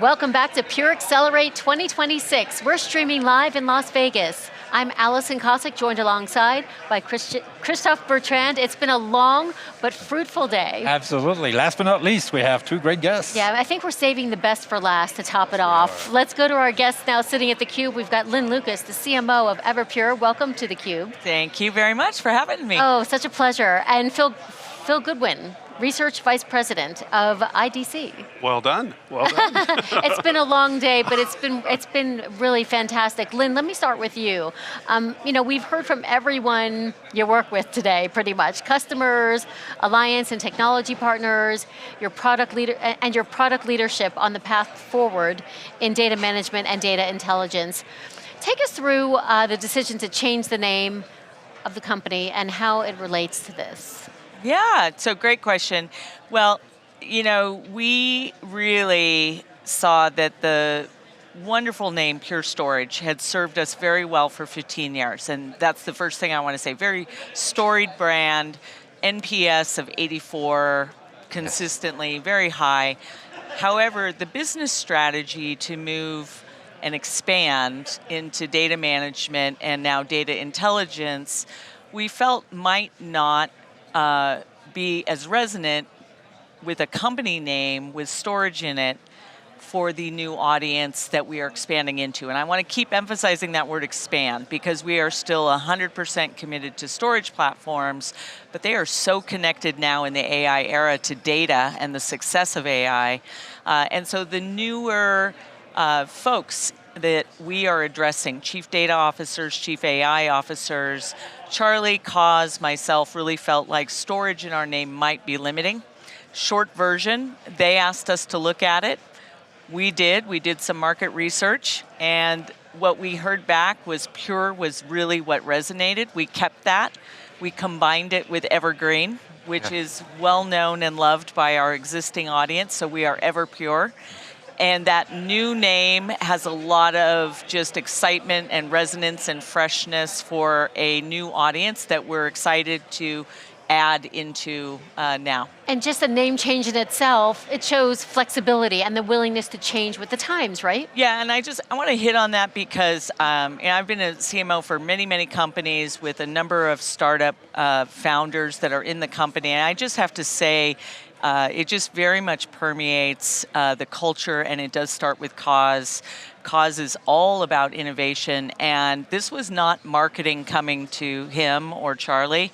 Welcome back to Pure Accelerate 2026. We're streaming live in Las Vegas. I'm Alison, Kosik, joined alongside by Christophe, Bertrand. It's been a long but fruitful day. Absolutely. Last but not least, we have two great guests. Yeah, I think we're saving the best for last to top it off. Let's go to our guests now sitting at theCUBE. We've got Lynn Lucas, the CMO of Everpure. Welcome to theCUBE. Thank you very much for having me. Oh, such a pleasure. And Phil Goodwin, Research Vice President of IDC. Well done, well done. It's been a long day, but it's been really fantastic. Lynn, let me start with you. We've heard from everyone you work with today, pretty much. Customers, alliance and technology partners, your product leadership on the path forward in data management and data intelligence. Take us through the decision to change the name of the company and how it relates to this. Yeah, so great question. Well, we really saw that the wonderful name Pure Storage had served us very well for 15 years, and that's the first thing I want to say. Very storied brand, NPS of 84, consistently, very high. However, the business strategy to move and expand into data management and now data intelligence, we felt might not be as resonant with a company name with storage in it for the new audience that we are expanding into. And I want to keep emphasizing that word expand because we are still 100% committed to storage platforms, but they are so connected now in the AI era to data and the success of AI. And so the newer folks that we are addressing, chief data officers, chief AI officers, Charlie, Kos, myself really felt like storage in our name might be limiting. Short version, they asked us to look at it. We did some market research, and what we heard back was Pure was really what resonated. We kept that. We combined it with Evergreen, which is well known and loved by our existing audience, so we are Everpure. And that new name has a lot of just excitement and resonance and freshness for a new audience that we're excited to add into now. And just the name change in itself, it shows flexibility and the willingness to change with the times, right? Yeah, and I want to hit on that because I've been a CMO for many, many companies with a number of startup founders that are in the company, and I just have to say, it just very much permeates the culture, and it does start with Kos. Kos is all about innovation, and this was not marketing coming to him or Charlie.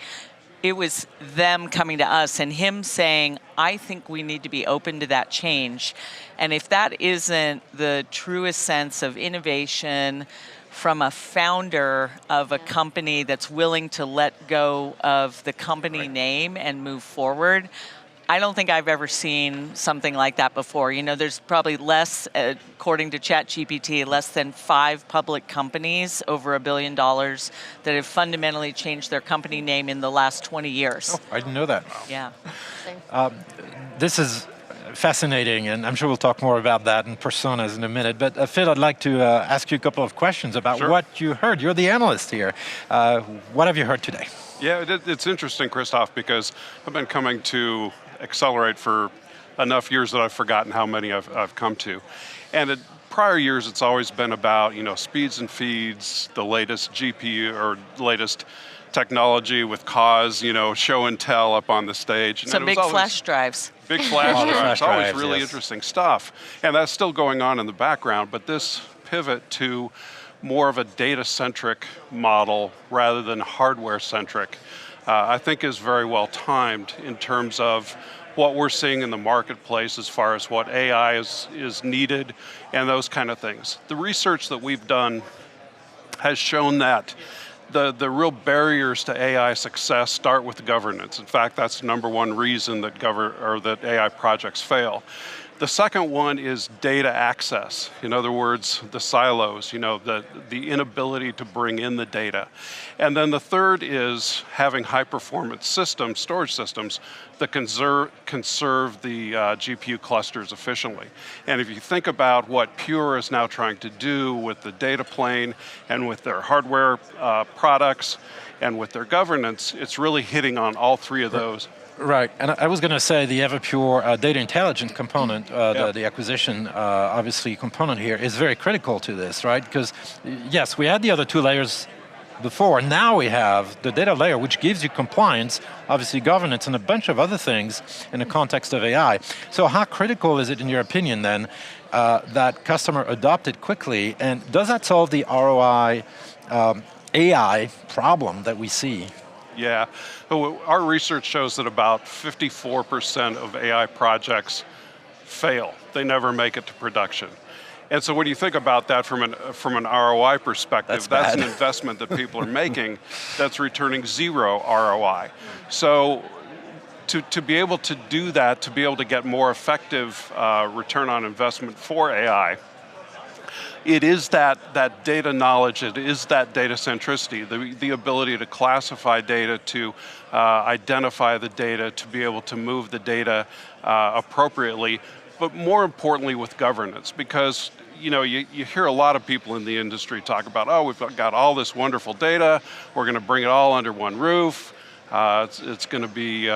It was them coming to us and him saying, I think we need to be open to that change. And if that isn't the truest sense of innovation from a founder of a company that's willing to let go of the company name and move forward, I don't think I've ever seen something like that before. There's probably less, according to ChatGPT, less than 5 public companies over $1 billion that have fundamentally changed their company name in the last 20 years. Oh, I didn't know that. Yeah. This is fascinating, and I'm sure we'll talk more about that and personas in a minute. But Phil, I'd like to ask you a couple of questions about what you heard. You're the analyst here. What have you heard today? Yeah, it's interesting, Christophe, because I've been coming to Accelerate for enough years that I've forgotten how many I've come to. And in prior years, it's always been about speeds and feeds, the latest GPU or latest technology with Kos, show and tell up on the stage. Some big flash drives. Big flash drives, always really interesting stuff. And that's still going on in the background, but this pivot to more of a data-centric model rather than hardware-centric, I think is very well timed in terms of what we're seeing in the marketplace as far as what AI is needed and those kind of things. The research that we've done has shown that the real barriers to AI success start with governance. In fact, that's the #1 reason that that AI projects fail. The second one is data access. In other words, the silos, the inability to bring in the data. And then the third is having high performance systems, storage systems, that can serve the GPU clusters efficiently. And if you think about what Pure is now trying to do with the data plane and with their hardware products and with their governance, it's really hitting on all 3 of those. Right, and I was going to say the Everpure data intelligence component, the acquisition, obviously, component here is very critical to this, right? Because, yes, we had the other two layers before, now we have the data layer, which gives you compliance, obviously governance, and a bunch of other things in the context of AI. So how critical is it, in your opinion, then, that customer adopt it quickly, and does that solve the ROI AI problem that we see? Yeah, our research shows that about 54% of AI projects fail. They never make it to production. And so when you think about that from an ROI perspective, that's an investment that people are making that's returning zero ROI. So to be able to do that, to be able to get more effective return on investment for AI, it is that data knowledge, it is that data centricity, the ability to classify data, to identify the data, to be able to move the data appropriately, but more importantly with governance, because you hear a lot of people in the industry talk about, oh, we've got all this wonderful data, we're going to bring it all under one roof, it's going to be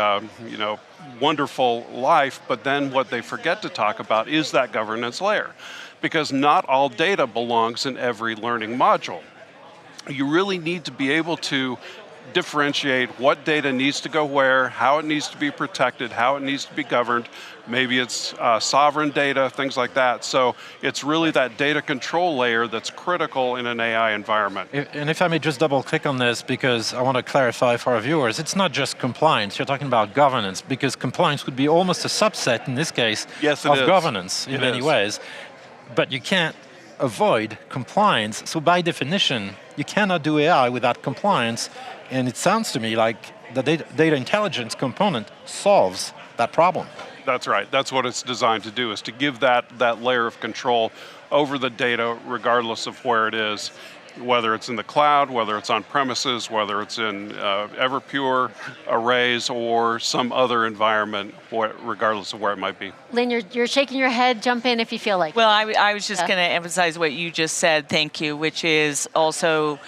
wonderful life, but then what they forget to talk about is that governance layer. Because not all data belongs in every learning module. You really need to be able to differentiate what data needs to go where, how it needs to be protected, how it needs to be governed. Maybe it's sovereign data, things like that. So it's really that data control layer that's critical in an AI environment. And if I may just double click on this, because I want to clarify for our viewers, it's not just compliance, you're talking about governance, because compliance would be almost a subset in this case of governance in many ways. But you can't avoid compliance, so by definition, you cannot do AI without compliance, and it sounds to me like the data intelligence component solves that problem. That's right, that's what it's designed to do, is to give that layer of control over the data regardless of where it is, whether it's in the cloud, whether it's on premises, whether it's in Everpure arrays or some other environment, regardless of where it might be. Lynn, you're shaking your head, jump in if you feel like it. Well, I was just going to emphasize what you just said, thank you, which is also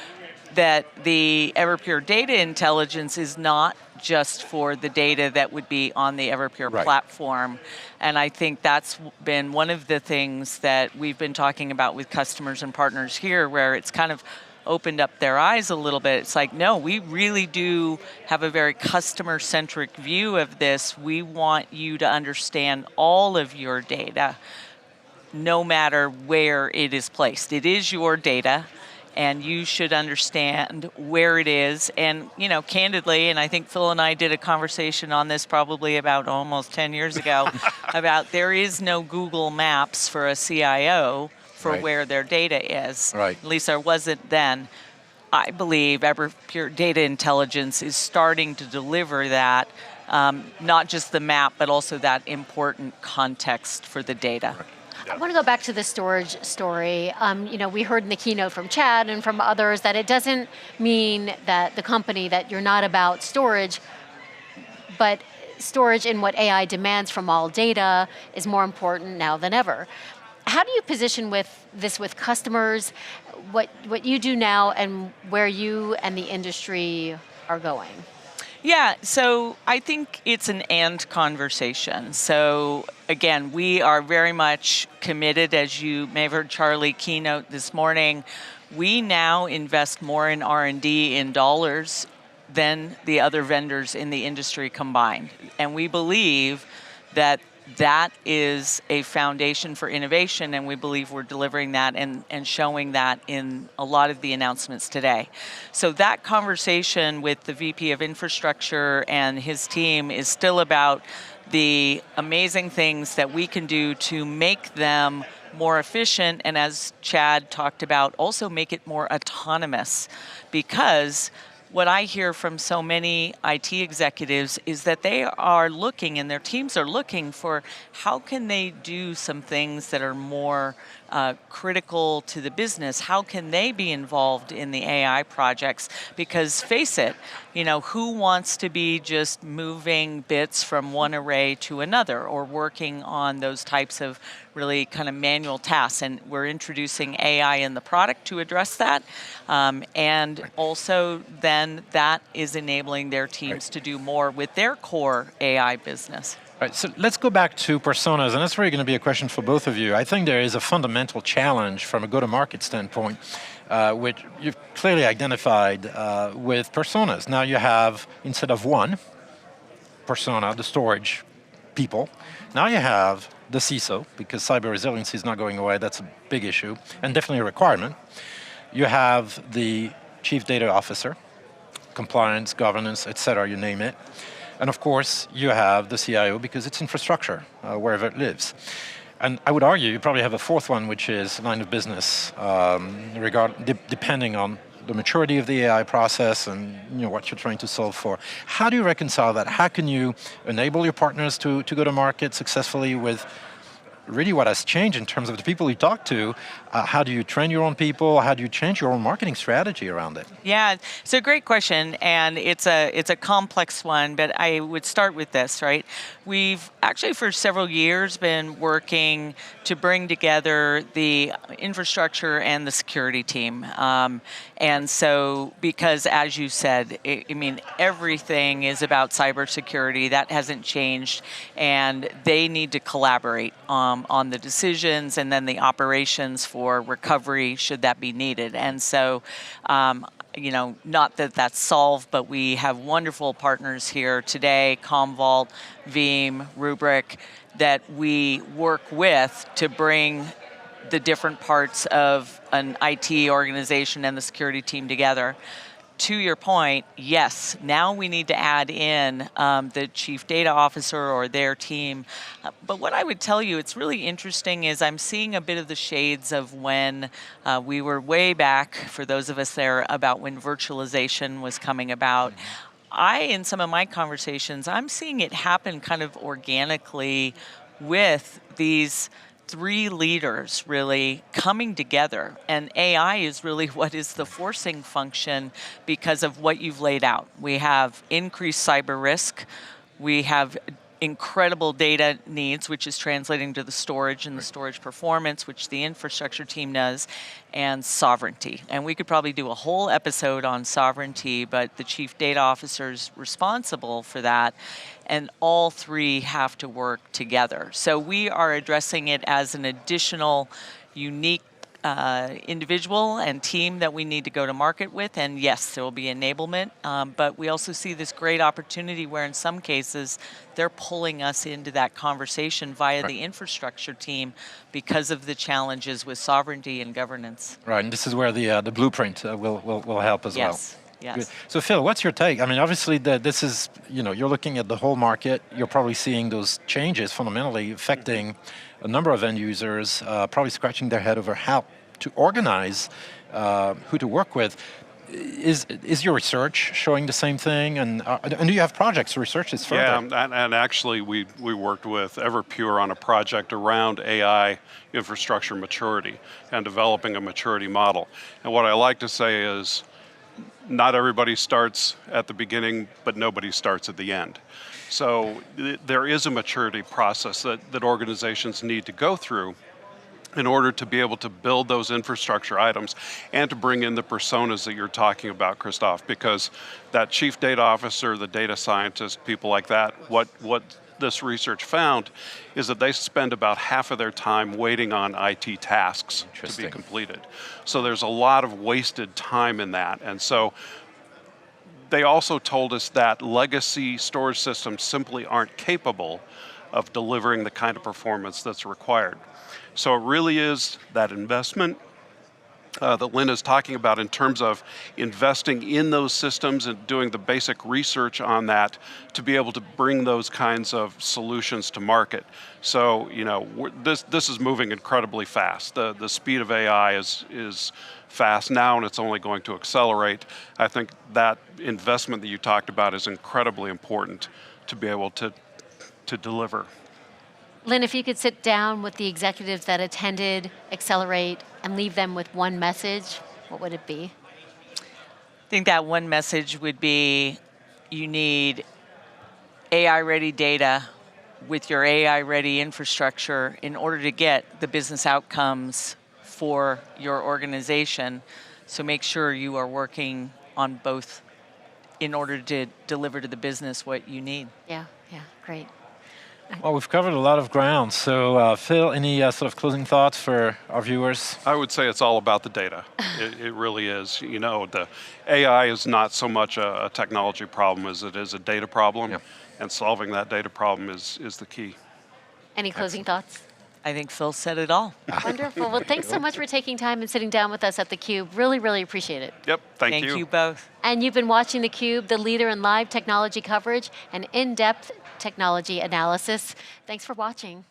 that the Everpure data intelligence is not just for the data that would be on the Everpure platform. And I think that's been one of the things that we've been talking about with customers and partners here, where it's kind of opened up their eyes a little bit. It's like, no, we really do have a very customer-centric view of this. We want you to understand all of your data, no matter where it is placed. It is your data, and you should understand where it is. And, candidly, and I think Phil and I did a conversation on this probably about almost 10 years ago, about there is no Google Maps for a CIO for where their data is. At least there wasn't then. I believe Everpure Data Intelligence is starting to deliver that, not just the map, but also that important context for the data. I want to go back to the storage story. We heard in the keynote from Chad and from others that it doesn't mean that the company, that you're not about storage, but storage in what AI demands from all data is more important now than ever. How do you position this with customers, what you do now and where you and the industry are going? Yeah, so I think it's an and conversation. So again, we are very much committed, as you may have heard Charlie keynote this morning. We now invest more in R&D in dollars than the other vendors in the industry combined. And we believe that that is a foundation for innovation, and we believe we're delivering that and showing that in a lot of the announcements today. So that conversation with the VP of Infrastructure and his team is still about the amazing things that we can do to make them more efficient, and as Chad talked about, also make it more autonomous. Because what I hear from so many IT executives is that they are looking, and their teams are looking for how can they do some things that are more critical to the business? How can they be involved in the AI projects? Because face it, who wants to be just moving bits from one array to another or working on those types of really kind of manual tasks? And we're introducing AI in the product to address that. And also then that is enabling their teams to do more with their core AI business. Right, so let's go back to personas, and that's really going to be a question for both of you. I think there is a fundamental challenge from a go-to-market standpoint, which you've clearly identified with personas. Now you have, instead of one persona, the storage people, now you have the CISO, because cyber resiliency is not going away, that's a big issue, and definitely a requirement. You have the chief data officer, compliance, governance, et cetera, you name it. And of course, you have the CIO because it's infrastructure, wherever it lives. And I would argue you probably have a fourth one, which is line of business, depending on the maturity of the AI process and what you're trying to solve for. How do you reconcile that? How can you enable your partners to go to market successfully with really what has changed in terms of the people you talk to? How do you train your own people? How do you change your own marketing strategy around it? Yeah, it's a great question, and it's a complex one, but I would start with this, right? We've actually for several years been working to bring together the infrastructure and the security team. And so, because as you said, everything is about cybersecurity. That hasn't changed, and they need to collaborate on the decisions and then the operations for recovery should that be needed. And so, not that that's solved, but we have wonderful partners here today, Commvault, Veeam, Rubrik, that we work with to bring the different parts of an IT organization and the security team together. To your point, yes, now we need to add in the chief data officer or their team. But what I would tell you, it's really interesting, is I'm seeing a bit of the shades of when we were way back, for those of us there, about when virtualization was coming about. In some of my conversations, I'm seeing it happen kind of organically with these three leaders really coming together, and AI is really what is the forcing function because of what you've laid out. We have increased cyber risk, we have incredible data needs, which is translating to the storage and the storage performance, which the infrastructure team does, and sovereignty. And we could probably do a whole episode on sovereignty, but the chief data officer is responsible for that, and all three have to work together. So we are addressing it as an additional unique individual and team that we need to go to market with, and yes, there will be enablement, but we also see this great opportunity where in some cases they're pulling us into that conversation via the infrastructure team because of the challenges with sovereignty and governance. Right, and this is where the blueprint will help as well. Yes. Good. So Phil, what's your take? Obviously this is, you're looking at the whole market, you're probably seeing those changes fundamentally affecting a number of end users, probably scratching their head over how to organize, who to work with. Is your research showing the same thing? And do you have projects to research this further? Yeah, and actually we worked with Everpure on a project around AI infrastructure maturity and developing a maturity model. And what I like to say is, not everybody starts at the beginning, but nobody starts at the end. So there is a maturity process that organizations need to go through in order to be able to build those infrastructure items and to bring in the personas that you're talking about, Christophe, because that chief data officer, the data scientist, people like that, what this research found is that they spend about half of their time waiting on IT tasks to be completed. So there's a lot of wasted time in that. And so they also told us that legacy storage systems simply aren't capable of delivering the kind of performance that's required. So it really is that investment that Lynn is talking about in terms of investing in those systems and doing the basic research on that to be able to bring those kinds of solutions to market. So, this is moving incredibly fast. The speed of AI is fast now, and it's only going to accelerate. I think that investment that you talked about is incredibly important to be able to deliver. Lynn, if you could sit down with the executives that attended Accelerate and leave them with one message, what would it be? I think that one message would be you need AI-ready data with your AI-ready infrastructure in order to get the business outcomes for your organization. So make sure you are working on both in order to deliver to the business what you need. Yeah, great. Well, we've covered a lot of ground. So, Phil, any sort of closing thoughts for our viewers? I would say it's all about the data. It really is. You know, the AI is not so much a technology problem as it is a data problem, and solving that data problem is the key. Any closing thoughts? I think Phil said it all. Wonderful. Well, thanks so much for taking time and sitting down with us at theCUBE. Really, really appreciate it. Yep, thank you. Thank you both. And you've been watching theCUBE, the leader in live technology coverage and in-depth technology analysis. Thanks for watching.